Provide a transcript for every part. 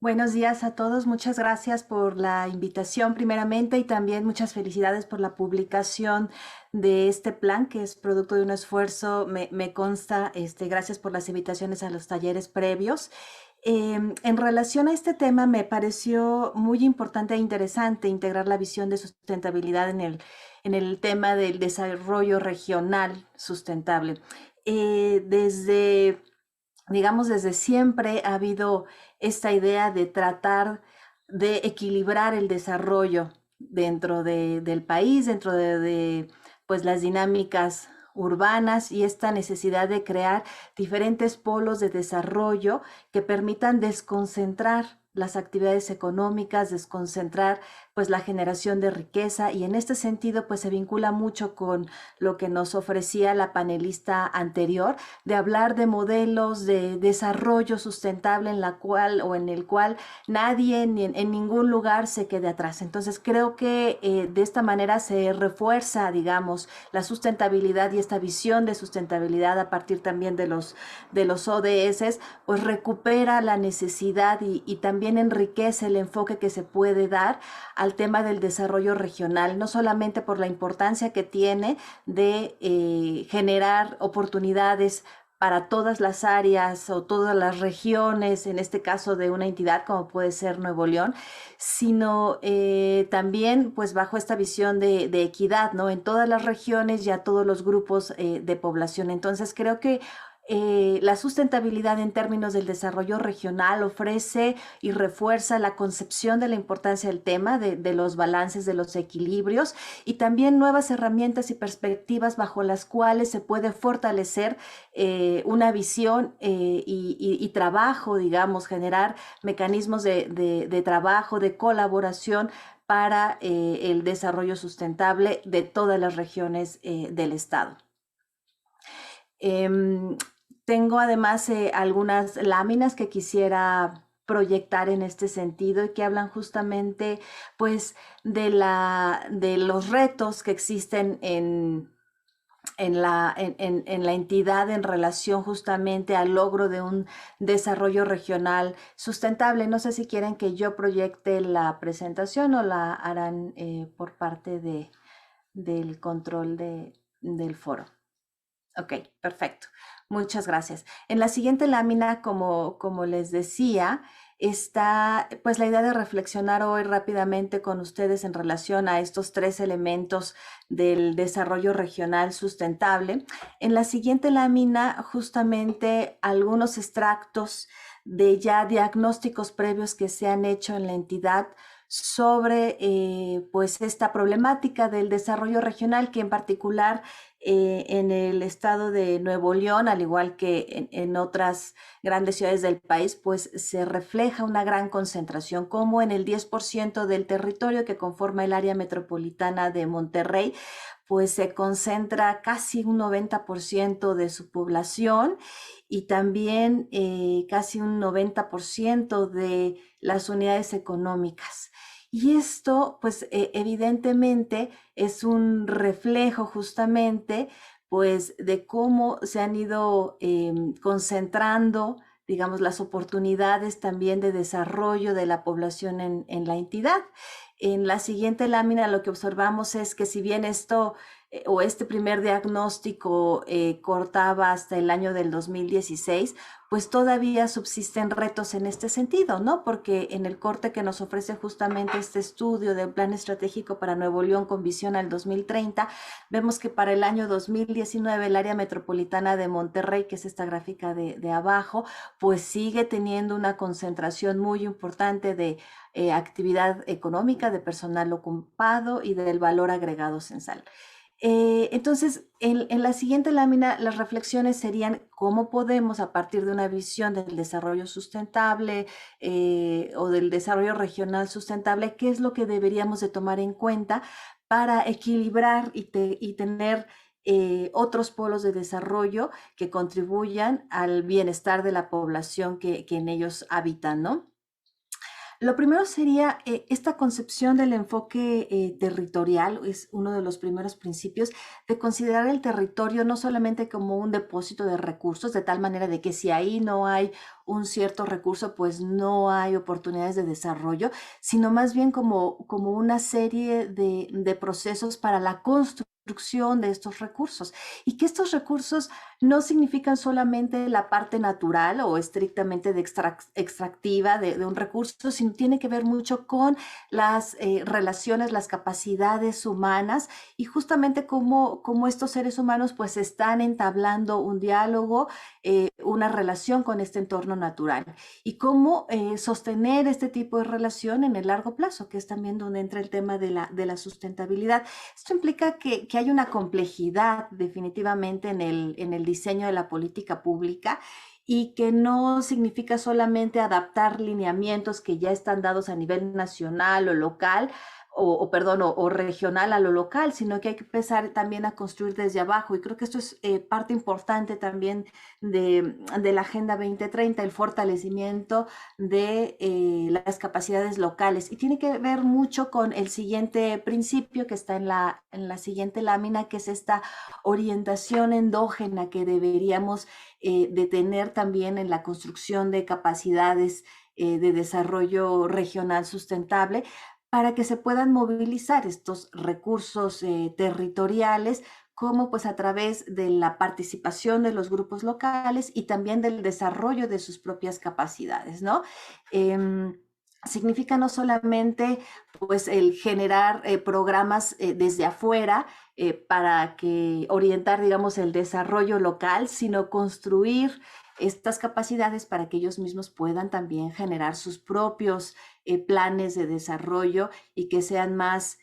Buenos días a todos, muchas gracias por la invitación primeramente y también muchas felicidades por la publicación de este plan que es producto de un esfuerzo, me consta, gracias por las invitaciones a los talleres previos. En relación a este tema me pareció muy importante e interesante integrar la visión de sustentabilidad en el tema del desarrollo regional sustentable. Desde digamos, desde siempre ha habido esta idea de tratar de equilibrar el desarrollo dentro del país, dentro pues, las dinámicas urbanas y esta necesidad de crear diferentes polos de desarrollo que permitan desconcentrar las actividades económicas, desconcentrar pues la generación de riqueza y en este sentido pues se vincula mucho con lo que nos ofrecía la panelista anterior de hablar de modelos de desarrollo sustentable en la cual o en el cual nadie ni en ningún lugar se quede atrás. Entonces creo que de esta manera se refuerza, digamos, la sustentabilidad y esta visión de sustentabilidad a partir también de los ODS, pues recupera la necesidad y también enriquece el enfoque que se puede dar al tema del desarrollo regional, no solamente por la importancia que tiene de generar oportunidades para todas las áreas o todas las regiones, en este caso de una entidad como puede ser Nuevo León, sino también pues bajo esta visión de equidad, ¿no? En todas las regiones y a todos los grupos de población. Entonces creo que la sustentabilidad en términos del desarrollo regional ofrece y refuerza la concepción de la importancia del tema, de los balances, de los equilibrios y también nuevas herramientas y perspectivas bajo las cuales se puede fortalecer una visión y trabajo, digamos, generar mecanismos de trabajo, de colaboración para el desarrollo sustentable de todas las regiones del Estado. Eh, Tengo además algunas láminas que quisiera proyectar en este sentido y que hablan justamente pues de los retos que existen en la entidad en relación justamente al logro de un desarrollo regional sustentable. No sé si quieren que yo proyecte la presentación o la harán por parte del control del foro. Ok, perfecto. Muchas gracias. En la siguiente lámina, como les decía, está pues la idea de reflexionar hoy rápidamente con ustedes en relación a estos tres elementos del desarrollo regional sustentable. En la siguiente lámina, justamente algunos extractos de ya diagnósticos previos que se han hecho en la entidad sobre pues esta problemática del desarrollo regional que en particular en el estado de Nuevo León, al igual que en otras grandes ciudades del país, pues se refleja una gran concentración, como en el 10% del territorio que conforma el área metropolitana de Monterrey, pues se concentra casi un 90% de su población y también casi un 90% de las unidades económicas. Y esto, pues evidentemente, es un reflejo justamente, pues, de cómo se han ido concentrando, digamos, las oportunidades también de desarrollo de la población en la entidad. En la siguiente lámina lo que observamos es que si bien esto o este primer diagnóstico cortaba hasta el año del 2016, pues todavía subsisten retos en este sentido, ¿no? Porque en el corte que nos ofrece justamente este estudio del Plan Estratégico para Nuevo León con visión al 2030, vemos que para el año 2019 el área metropolitana de Monterrey, que es esta gráfica de abajo, pues sigue teniendo una concentración muy importante de actividad económica, de personal ocupado y del valor agregado censal. Entonces, en la siguiente lámina, las reflexiones serían cómo podemos, a partir de una visión del desarrollo sustentable o del desarrollo regional sustentable, qué es lo que deberíamos de tomar en cuenta para equilibrar y tener otros polos de desarrollo que contribuyan al bienestar de la población que en ellos habitan, ¿no? Lo primero sería esta concepción del enfoque territorial, es uno de los primeros principios, de considerar el territorio no solamente como un depósito de recursos, de tal manera de que si ahí no hay un cierto recurso, pues no hay oportunidades de desarrollo, sino más bien como una serie de procesos para la construcción de estos recursos y que estos recursos no significan solamente la parte natural o estrictamente extractiva de un recurso, sino tiene que ver mucho con las relaciones, las capacidades humanas y justamente cómo estos seres humanos pues están entablando un diálogo, una relación con este entorno natural y cómo sostener este tipo de relación en el largo plazo, que es también donde entra el tema de la sustentabilidad. Esto implica que hay una complejidad definitivamente en el diseño de la política pública y que no significa solamente adaptar lineamientos que ya están dados a nivel nacional o local perdón, o regional a lo local, sino que hay que empezar también a construir desde abajo. Y creo que esto es parte importante también de la Agenda 2030, el fortalecimiento de las capacidades locales. Y tiene que ver mucho con el siguiente principio que está en la siguiente lámina, que es esta orientación endógena que deberíamos de tener también en la construcción de capacidades de desarrollo regional sustentable para que se puedan movilizar estos recursos territoriales como pues a través de la participación de los grupos locales y también del desarrollo de sus propias capacidades, ¿no? Significa no solamente pues el generar programas desde afuera para que orientar digamos el desarrollo local, sino construir estas capacidades para que ellos mismos puedan también generar sus propios planes de desarrollo y que sean más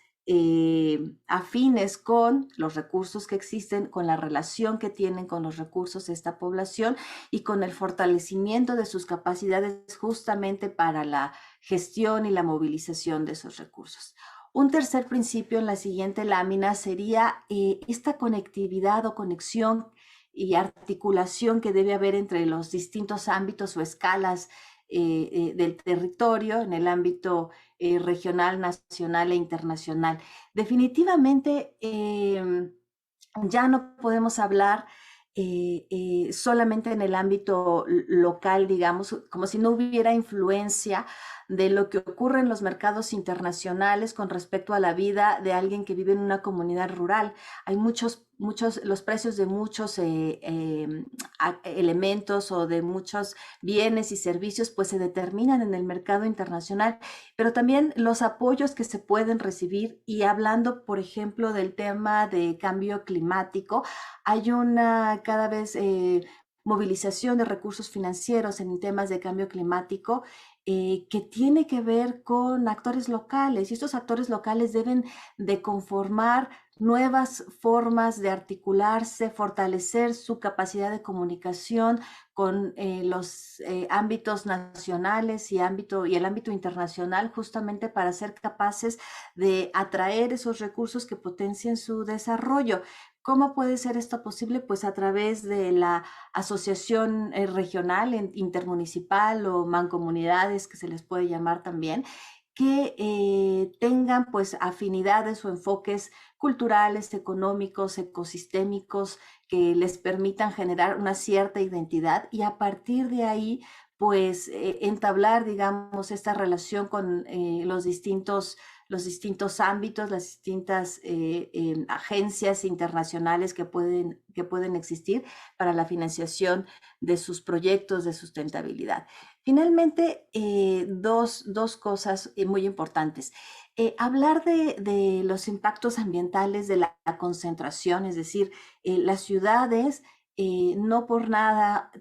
afines con los recursos que existen, con la relación que tienen con los recursos de esta población y con el fortalecimiento de sus capacidades justamente para la gestión y la movilización de esos recursos. Un tercer principio en la siguiente lámina sería esta conectividad o conexión y articulación que debe haber entre los distintos ámbitos o escalas del territorio en el ámbito regional, nacional e internacional. Definitivamente ya no podemos hablar solamente en el ámbito local, digamos, como si no hubiera influencia de lo que ocurre en los mercados internacionales con respecto a la vida de alguien que vive en una comunidad rural. Hay los precios de muchos elementos o de muchos bienes y servicios pues se determinan en el mercado internacional, pero también los apoyos que se pueden recibir y hablando, por ejemplo, del tema de cambio climático, hay una cada vez movilización de recursos financieros en temas de cambio climático que tiene que ver con actores locales y estos actores locales deben de conformar nuevas formas de articularse, fortalecer su capacidad de comunicación con los ámbitos nacionales y el ámbito internacional justamente para ser capaces de atraer esos recursos que potencien su desarrollo. ¿Cómo puede ser esto posible? Pues a través de la asociación regional, intermunicipal o mancomunidades, que se les puede llamar también, que tengan pues afinidades o enfoques culturales, económicos, ecosistémicos, que les permitan generar una cierta identidad y a partir de ahí pues entablar, digamos, esta relación con los distintos ámbitos, las distintas agencias internacionales que pueden existir para la financiación de sus proyectos de sustentabilidad. Finalmente, dos cosas muy importantes. Hablar de los impactos ambientales de la concentración, es decir, las ciudades no por nada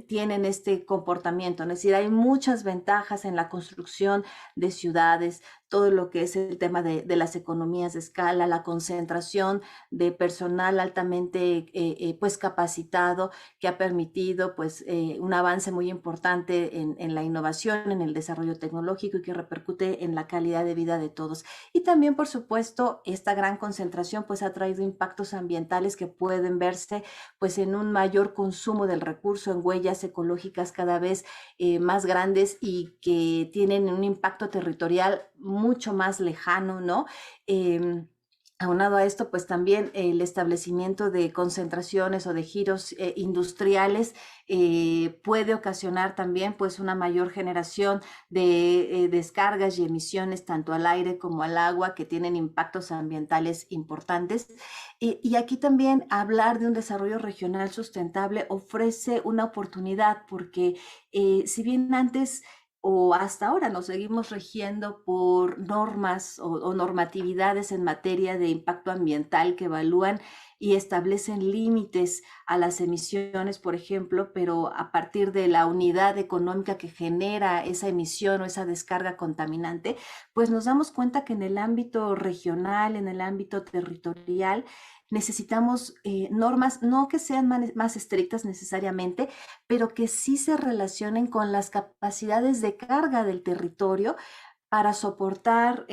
tienen este comportamiento, es decir, hay muchas ventajas en la construcción de ciudades, todo lo que es el tema de las economías de escala, la concentración de personal altamente pues capacitado, que ha permitido pues un avance muy importante en la innovación, en el desarrollo tecnológico y que repercute en la calidad de vida de todos. Y también, por supuesto, esta gran concentración pues ha traído impactos ambientales que pueden verse pues en un mayor consumo del recurso, en huellas ecológicas cada vez más grandes y que tienen un impacto territorial mucho más lejano, ¿no? Aunado a esto, pues también el establecimiento de concentraciones o de giros industriales puede ocasionar también pues una mayor generación de descargas y emisiones tanto al aire como al agua que tienen impactos ambientales importantes. Y aquí también hablar de un desarrollo regional sustentable ofrece una oportunidad porque si bien antes o hasta ahora nos seguimos rigiendo por normas o normatividades en materia de impacto ambiental que evalúan y establecen límites a las emisiones, por ejemplo, pero a partir de la unidad económica que genera esa emisión o esa descarga contaminante, pues nos damos cuenta que en el ámbito regional, en el ámbito territorial, necesitamos normas, no que sean más estrictas necesariamente, pero que sí se relacionen con las capacidades de carga del territorio para soportar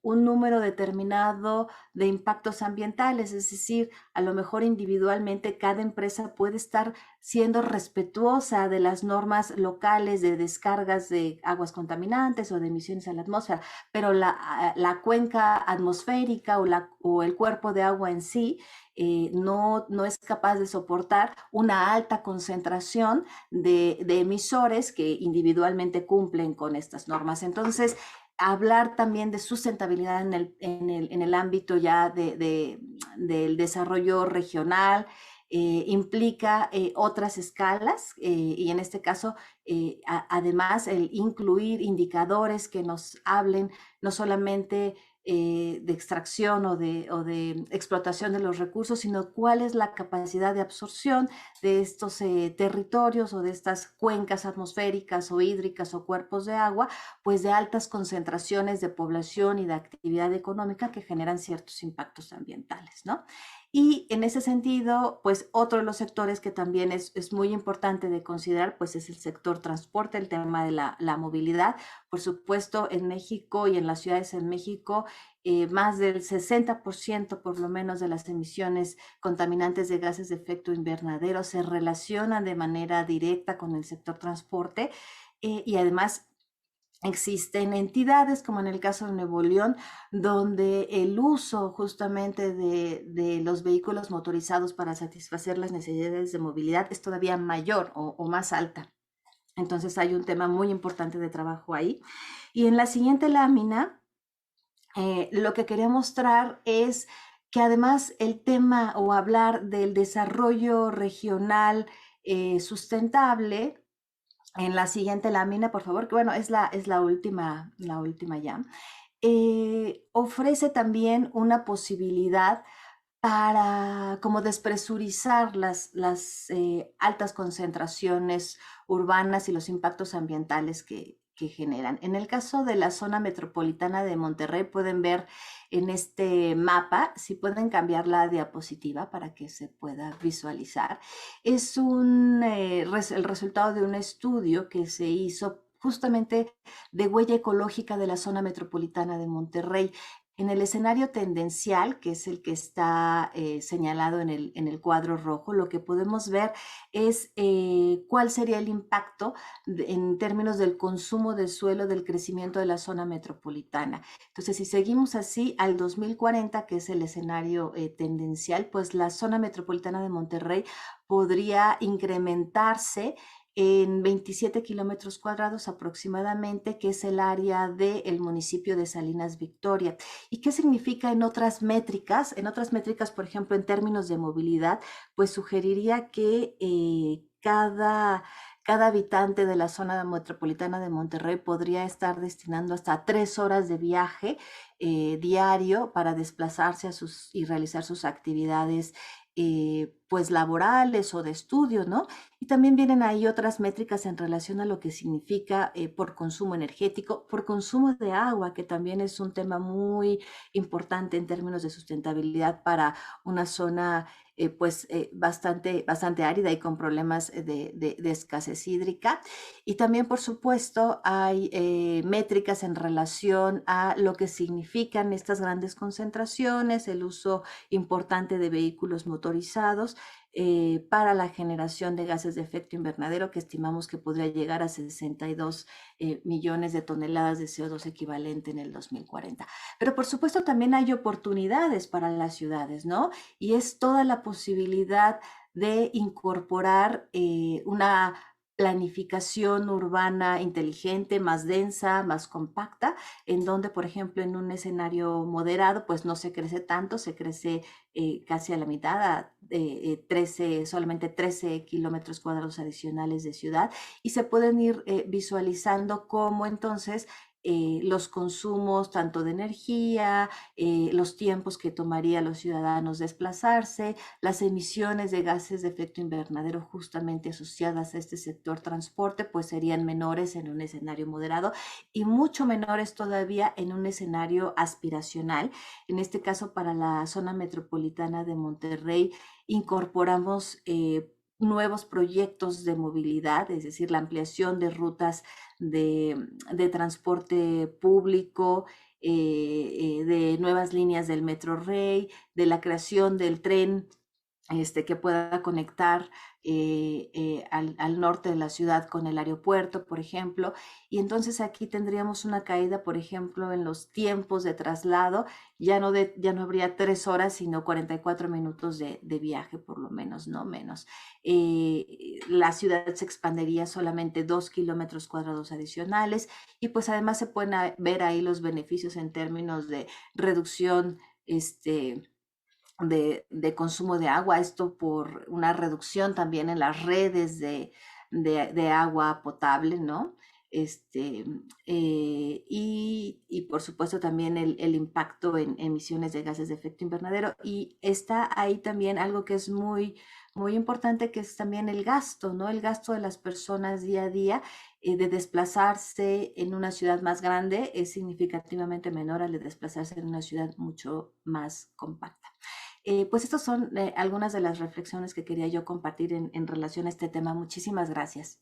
un número determinado de impactos ambientales, es decir, a lo mejor individualmente cada empresa puede estar siendo respetuosa de las normas locales de descargas de aguas contaminantes o de emisiones a la atmósfera, pero la cuenca atmosférica o el cuerpo de agua en sí no es capaz de soportar una alta concentración de emisores que individualmente cumplen con estas normas. Entonces, hablar también de sustentabilidad en el ámbito ya del desarrollo regional, implica otras escalas y en este caso además el incluir indicadores que nos hablen no solamente de extracción o de explotación de los recursos, sino cuál es la capacidad de absorción de estos territorios o de estas cuencas atmosféricas o hídricas o cuerpos de agua, pues de altas concentraciones de población y de actividad económica que generan ciertos impactos ambientales, ¿no? Y en ese sentido, pues otro de los sectores que también es muy importante de considerar, pues es el sector transporte, el tema de la movilidad. Por supuesto, en México y en las ciudades en México, más del 60% por lo menos de las emisiones contaminantes de gases de efecto invernadero se relacionan de manera directa con el sector transporte y además existen entidades, como en el caso de Nuevo León, donde el uso justamente de los vehículos motorizados para satisfacer las necesidades de movilidad es todavía mayor o más alta. Entonces hay un tema muy importante de trabajo ahí. Y en la siguiente lámina, lo que quería mostrar es que además el tema o hablar del desarrollo regional sustentable, en la siguiente lámina, por favor, que bueno, es la última ya, ofrece también una posibilidad para como despresurizar las altas concentraciones urbanas y los impactos ambientales que generan. En el caso de la zona metropolitana de Monterrey, pueden ver en este mapa, si pueden cambiar la diapositiva para que se pueda visualizar, es el resultado de un estudio que se hizo justamente de huella ecológica de la zona metropolitana de Monterrey. En el escenario tendencial, que es el que está señalado en el cuadro rojo, lo que podemos ver es cuál sería el impacto en términos del consumo de suelo del crecimiento de la zona metropolitana. Entonces, si seguimos así al 2040, que es el escenario tendencial, pues la zona metropolitana de Monterrey podría incrementarse en 27 kilómetros cuadrados aproximadamente, que es el área del municipio de Salinas Victoria. ¿Y qué significa en otras métricas? En otras métricas, por ejemplo, en términos de movilidad, pues sugeriría que cada habitante de la zona metropolitana de Monterrey podría estar destinando hasta 3 horas de viaje diario para desplazarse y realizar sus actividades pues laborales o de estudio, ¿no? Y también vienen ahí otras métricas en relación a lo que significa por consumo energético, por consumo de agua, que también es un tema muy importante en términos de sustentabilidad para una zona bastante árida y con problemas de escasez hídrica. Y también, por supuesto, hay métricas en relación a lo que significan estas grandes concentraciones, el uso importante de vehículos motorizados para la generación de gases de efecto invernadero, que estimamos que podría llegar a 62 millones de toneladas de CO2 equivalente en el 2040. Pero por supuesto también hay oportunidades para las ciudades, ¿no? Y es toda la posibilidad de incorporar una planificación urbana inteligente, más densa, más compacta, en donde, por ejemplo, en un escenario moderado, pues no se crece tanto, se crece casi a la mitad, solamente 13 kilómetros cuadrados adicionales de ciudad, y se pueden ir visualizando cómo entonces los consumos tanto de energía, los tiempos que tomaría a los ciudadanos desplazarse, las emisiones de gases de efecto invernadero justamente asociadas a este sector transporte, pues serían menores en un escenario moderado y mucho menores todavía en un escenario aspiracional. En este caso, para la zona metropolitana de Monterrey, incorporamos nuevos proyectos de movilidad, es decir, la ampliación de rutas de transporte público, de nuevas líneas del Metro Rey, de la creación del tren que pueda conectar al norte de la ciudad con el aeropuerto, por ejemplo. Y entonces aquí tendríamos una caída, por ejemplo, en los tiempos de traslado. Ya no habría 3 horas, sino 44 minutos de viaje, por lo menos, no menos. La ciudad se expandería solamente 2 kilómetros cuadrados adicionales y pues además se pueden ver ahí los beneficios en términos de reducción de consumo de agua, esto por una reducción también en las redes de agua potable, ¿no? Este, y por supuesto también el impacto en emisiones de gases de efecto invernadero. Y está ahí también algo que es muy importante, que es también el gasto, ¿no? El gasto de las personas día a día de desplazarse en una ciudad más grande es significativamente menor al de desplazarse en una ciudad mucho más compacta. Pues estas son algunas de las reflexiones que quería yo compartir en relación a este tema. Muchísimas gracias.